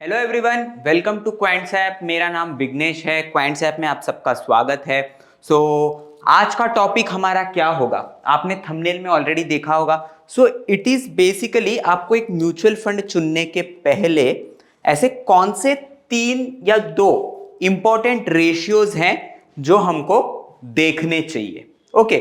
Hello everyone, welcome to Quants app. मेरा नाम विघ्नेश है। क्वांट्स ऐप में आप सबका स्वागत है। आज का टॉपिक हमारा क्या होगा, आपने थंबनेल में ऑलरेडी देखा होगा। इट इज बेसिकली आपको एक म्यूचुअल फंड चुनने के पहले ऐसे कौन से 3 या 2 इंपॉर्टेंट रेशियोज हैं जो हमको देखने चाहिए। ओके,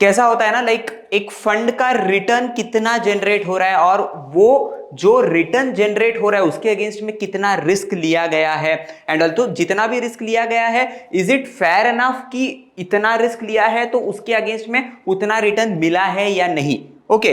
कैसा होता है ना, एक फंड का रिटर्न कितना जनरेट हो रहा है और वो जो रिटर्न जनरेट हो रहा है उसके अगेंस्ट में कितना रिस्क लिया गया है, एंड ऑल्सो जितना भी रिस्क लिया गया है इज इट फेयर इनफ कि इतना रिस्क लिया है तो उसके अगेंस्ट में उतना रिटर्न मिला है या नहीं। ओके,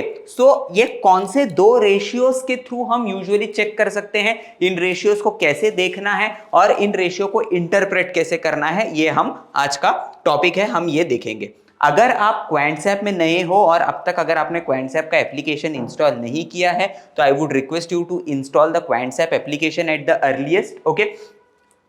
ये कौन से 2 रेशियोज के थ्रू हम यूजुअली चेक कर सकते हैं, इन रेशियोज को कैसे देखना है और इन रेशियो को इंटरप्रेट कैसे करना है, ये हम आज का टॉपिक है, हम ये देखेंगे। अगर आप क्वांट्स ऐप में नए हो और अब तक अगर आपने क्वांट्स ऐप का एप्लीकेशन इंस्टॉल नहीं किया है तो I would request you to install the Quants app application at the earliest. Okay,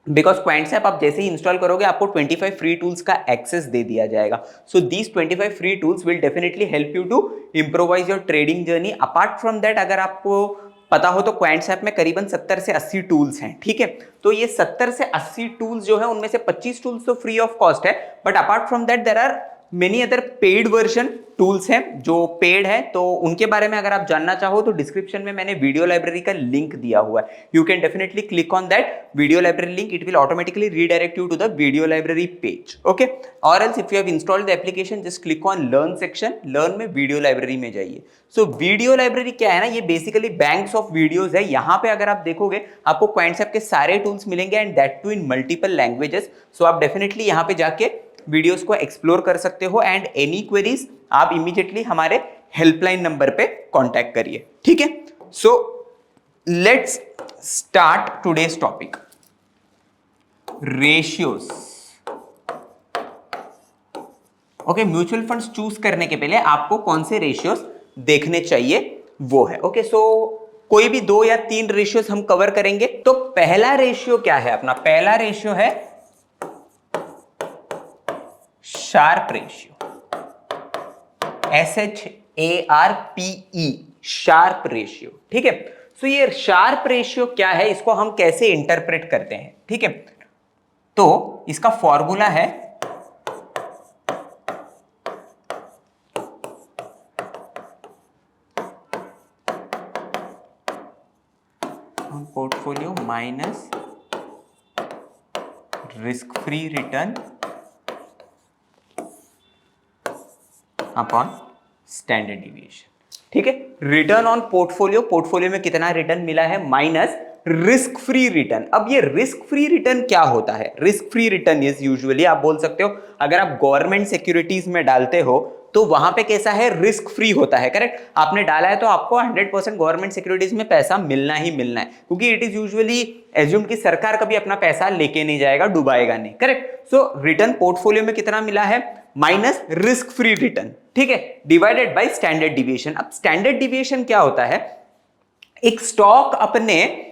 because Quants app आप जैसे ही इंस्टॉल करोगे आपको 25 फ्री टूल्स का एक्सेस दे दिया जाएगा। So these 25 free tools will definitely help you to improvise your trading journey. Apart from that, अगर आपको पता हो तो क्वांट्स ऐप में करीबन 70 से 80 टूल्स हैं। ठीक है, तो ये 70 से 80 टूल्स जो है उनमें से 25 टूल्स तो फ्री ऑफ कॉस्ट है, but apart from that there are many other paid version tools हैं जो पेड है। तो उनके बारे में अगर आप जानना चाहो तो डिस्क्रिप्शन में मैंने वीडियो लाइब्रेरी का लिंक दिया हुआ है। You can definitely click on that video library link, it will automatically redirect you to the video library page. Okay, और else if you have installed the application just click on learn section, learn में video library में जाइए। Video library क्या है ना, ये basically banks of videos है। यहाँ पे अगर आप देखोगे आपको क्वांट्स ऐप के सारे टूल्स मिलेंगे and that too in multiple languages. आप डेफिनेटली यहाँ पे जाके वीडियोस को एक्सप्लोर कर सकते हो एंड एनी क्वेरीज आप इमीडिएटली हमारे हेल्पलाइन नंबर पे कांटेक्ट करिए। ठीक है, let's start today's topic, ratios. Okay, mutual funds choose करने के पहले आपको कौन से रेशियोज देखने चाहिए वो है। ओके, कोई भी 2 या 3 रेशियोज हम कवर करेंगे। तो पहला रेशियो क्या है अपना? पहला रेशियो है Sharpe ratio, SHARPE, Sharpe ratio. ठीक है, ये शार्प रेशियो क्या है, इसको हम कैसे इंटरप्रेट करते हैं? ठीक है, तो इसका फॉर्मूला है portfolio minus risk free return upon standard deviation. ठीक है, रिटर्न ऑन पोर्टफोलियो, पोर्टफोलियो में कितना रिटर्न मिला है, माइनस रिस्क फ्री रिटर्न। अब ये रिस्क फ्री रिटर्न क्या होता है? Risk free return is usually, आप बोल सकते हो अगर आप गवर्नमेंट सिक्योरिटीज में डालते हो तो वहां पे कैसा है, रिस्क फ्री होता है। करेक्ट, आपने डाला है तो आपको 100% गवर्नमेंट सिक्योरिटीज में पैसा मिलना ही मिलना है, क्योंकि इट इज यूजुअली एज्यूम कि सरकार कभी अपना पैसा लेके नहीं जाएगा, डुबाएगा नहीं। करेक्ट, रिटर्न पोर्टफोलियो में कितना मिला है, माइनस रिस्क फ्री रिटर्न। ठीक है, डिवाइडेड बाय स्टैंडर्ड डिविएशन। अब स्टैंडर्ड डिविएशन क्या होता है? एक स्टॉक अपने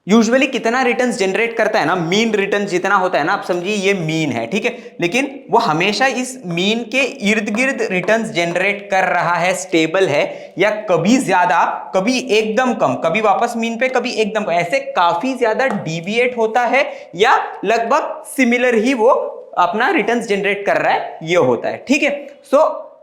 यूजुअली कितना रिटर्न्स जनरेट करता है ना, मीन रिटर्न जितना होता है ना, आप समझिए ये मीन है। ठीक है, लेकिन वो हमेशा इस मीन के इर्द गिर्द रिटर्न्स जनरेट कर रहा है, स्टेबल है, या कभी ज्यादा कभी एकदम कम, कभी वापस मीन पे कभी एकदम कम, ऐसे काफी ज्यादा डिविएट होता है या लगभग सिमिलर ही वो अपना रिटर्न्स जनरेट कर रहा है, ये होता है। ठीक है,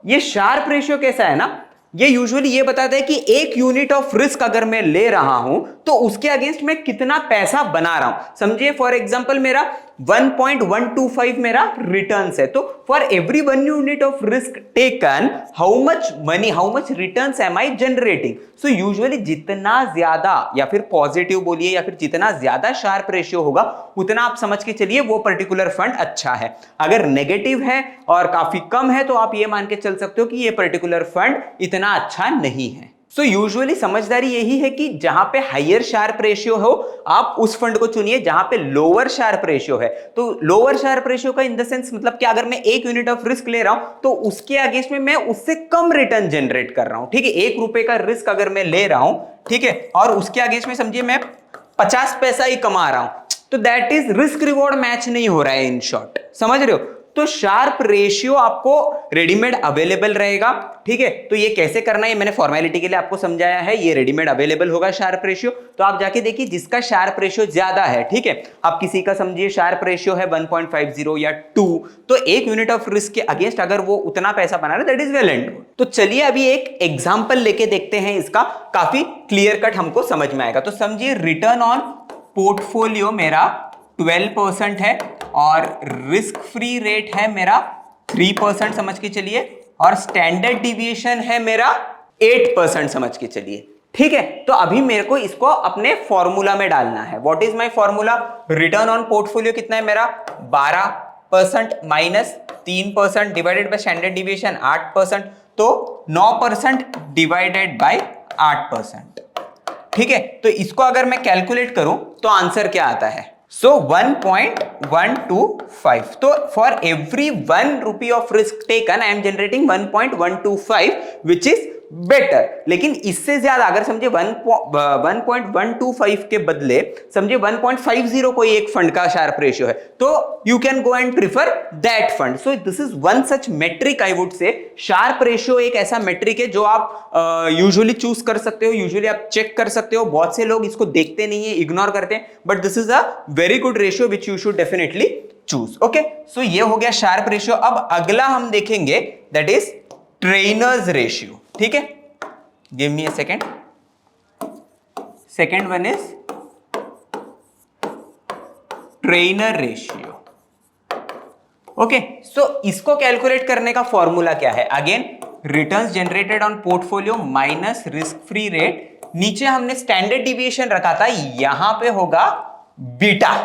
ये शार्प रेशियो कैसा है ना, ये यूजुअली ये बताता है कि 1 यूनिट ऑफ रिस्क अगर मैं ले रहा हूं तो उसके अगेंस्ट मैं कितना पैसा बना रहा हूं। समझिए फॉर एग्जांपल मेरा 1.125 मेरा रिटर्न्स है, तो for every 1 unit of risk taken how much money, how much returns am I generating. Usually जितना ज्यादा, या फिर पॉजिटिव बोलिए, या फिर जितना ज्यादा शार्प रेशियो होगा उतना आप समझ के चलिए वो पर्टिकुलर फंड अच्छा है। अगर नेगेटिव है और काफी कम है तो आप ये मान के चल सकते हो कि ये पर्टिकुलर फंड इतना अच्छा नहीं है। यूजुअली समझदारी यही है कि जहां पे हायर शार्प रेशियो हो आप उस फंड को चुनिए, जहां पे लोअर शार्प रेशियो है। तो लोअर शार्प रेशियो का इन द सेंस मतलब कि अगर मैं 1 यूनिट ऑफ रिस्क ले रहा हूं तो उसके अगेंस्ट में मैं उससे कम रिटर्न जनरेट कर रहा हूं। ठीक है, 1 रुपए का रिस्क अगर मैं ले रहा हूं, ठीक है, और उसके अगेंस्ट में समझिए मैं 50 पैसा ही कमा रहा हूं, तो that is risk reward match नहीं हो रहा है इन शॉर्ट, समझ रहे हो? तो शार्प रेशियो आपको रेडीमेड अवेलेबल रहेगा, ठीक है। तो ये कैसे करना है मैंने फॉर्मेलिटी के लिए आपको समझाया है, ये रेडीमेड अवेलेबल होगा शार्प रेशियो। तो आप जाके देखिए जिसका शार्प रेशियो ज्यादा है, ठीक है, आप किसी का समझिए शार्प रेशियो है 1.50 या 2, तो 1 यूनिट ऑफ रिस्क के अगेंस्ट अगर वो उतना पैसा बना रहा है, that is well and good. तो चलिए अभी एक एग्जांपल लेके देखते हैं, इसका काफी क्लियर कट हमको समझ में आएगा। तो समझिए रिटर्न ऑन पोर्टफोलियो मेरा 12% है और रिस्क फ्री रेट है मेरा 3% समझ के चलिए, और स्टैंडर्ड डिविएशन है मेरा 8% समझ के चलिए, ठीक है। तो अभी मेरे को इसको अपने फॉर्मूला में डालना है। What is my formula? Return on portfolio कितना है मेरा 12% minus 3% divided by standard deviation 8%, तो 9% डिवाइडेड बाय 8%, ठीक है। तो इसको अगर मैं कैलकुलेट करूं तो आंसर क्या आता है? सो 1.125। तो for every 1 rupee of risk taken I am generating 1.125 which is better. लेकिन इससे ज्यादा अगर समझे 1.125 के बदले समझे 1.50 कोई एक फंड का शार्प रेशियो है, तो you can go and prefer that fund. So this is one such metric I would say. Sharpe ratio एक ऐसा मेट्रिक है जो आप यूजुअली चूज कर सकते हो, यूजुअली आप चेक कर सकते हो। बहुत से लोग इसको देखते नहीं है, इग्नोर करते हैं, but this is a very good ratio which you should definitely choose. Okay, so ये हो गया शार्प रेशियो। अब अगला हम देखेंगे दैट इज ट्रेनर्स रेशियो, ठीक है। Give me a second. Second one is Treynor ratio. Okay, so इसको कैलकुलेट करने का फॉर्मूला क्या है? Again returns generated on portfolio minus risk free rate. नीचे हमने स्टैंडर्ड डिविएशन रखा था, यहां पे होगा बीटा,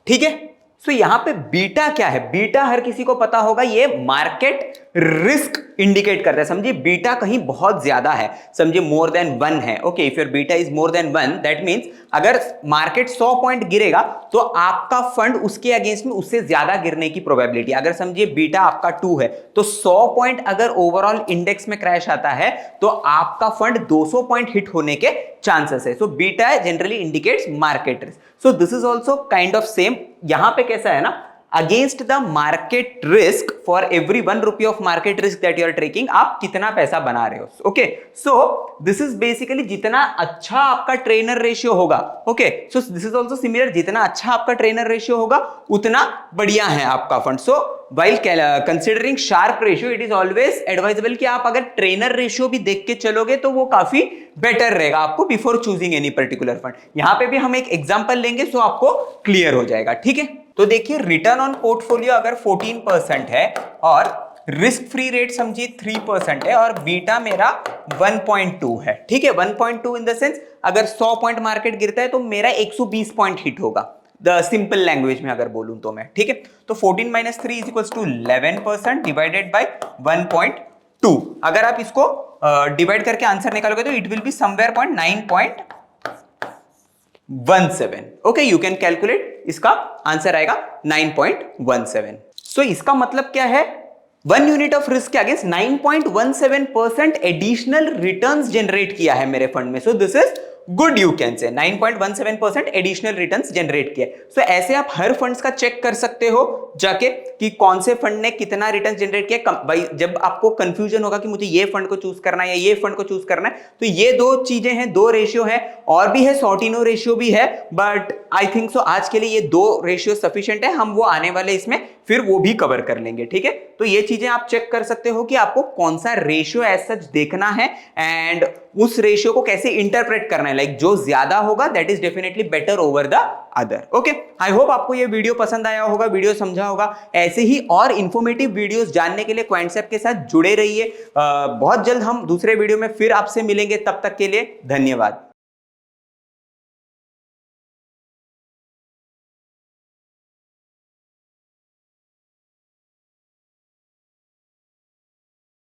ठीक है। सो यहां पे बीटा क्या है? बीटा हर किसी को पता होगा, ये मार्केट रिस्क इंडिकेट करता है। समझिए बीटा कहीं बहुत ज्यादा है, समझिए मोर देन 1 है। Okay, if your beta is more than 1 that means अगर मार्केट 100 पॉइंट गिरेगा तो आपका फंड उसके अगेंस्ट में उससे ज्यादा गिरने की प्रोबेबिलिटी। अगर समझिए बीटा आपका 2 है तो 100 पॉइंट अगर ओवरऑल इंडेक्स में क्रैश आता है तो आपका फंड 200 पॉइंट हिट होने के चांसेस है। So beta generally indicates market risk. So this is also kind of same. यहां पे कैसा है ना, against the market risk for every 1 rupee of market risk that you are taking, आप कितना पैसा बना रहे हो। Okay, so this is basically जितना अच्छा आपका ट्रेनर रेशियो होगा। Okay, so this is also similar, जितना अच्छा आपका ट्रेनर रेशियो होगा उतना बढ़िया है आपका fund. So while considering sharp ratio it is always advisable कि आप अगर ट्रेनर रेशियो भी देख के चलोगे तो वो काफी बेटर रहेगा आपको before choosing any particular fund. यहां पे भी हम एक एग्जांपल लेंगे सो आपको क्लियर हो जाएगा, ठीक है। तो देखिए रिटर्न ऑन पोर्टफोलियो अगर 14% है और रिस्क फ्री रेट समझिए 3% है और बीटा मेरा 1.2 है, ठीक है। 1.2 इन द सेंस अगर 100 पॉइंट मार्केट गिरता है तो मेरा 120 पॉइंट हिट होगा, द सिंपल लैंग्वेज में अगर बोलूं तो मैं, ठीक है। तो 14 - 3 is equals to 11% divided by 1.2। अगर आप इसको डिवाइड करके आंसर निकालोगे तो it will be somewhere 9.17। Okay, you can calculate, इसका आंसर आएगा 9.17। सो इसका मतलब क्या है? 1 यूनिट ऑफ रिस्क के अगेंस्ट 9.17% एडिशनल रिटर्न्स जनरेट किया है मेरे फंड में। So this is good, you can say 9.17% additional returns generate किए। सो ऐसे आप हर फंड्स का चेक कर सकते हो जाके कि कौन से फंड ने कितना रिटर्न्स जनरेट किया। भाई जब आपको कंफ्यूजन होगा कि मुझे ये फंड को चूज करना है या ये फंड को चूज करना है, तो ये दो चीजें हैं, दो रेशियो है, और भी है सॉर्टिनो रेशियो भी है, बट आई थिंक सो आज के लिए ये दो रेशियो सफिशिएंट है। हम वो आने वाले इसमें फिर वो भी कवर कर लेंगे, ठीक है। तो ये चीजें आप चेक कर सकते हो कि आपको कौन सा रेशियो एज सच देखना है एंड उस रेशियो को कैसे इंटरप्रेट करना है। लाइक जो ज्यादा होगा that is definitely better over the other. Okay, I hope आपको ये वीडियो पसंद आया होगा, वीडियो समझा होगा। ऐसे ही और इंफॉर्मेटिव वीडियोस जानने के लिए क्वांटसेप के साथ जुड़े रहिए। बहुत जल्द हम दूसरे वीडियो में फिर आपसे मिलेंगे, तब तक के लिए धन्यवाद।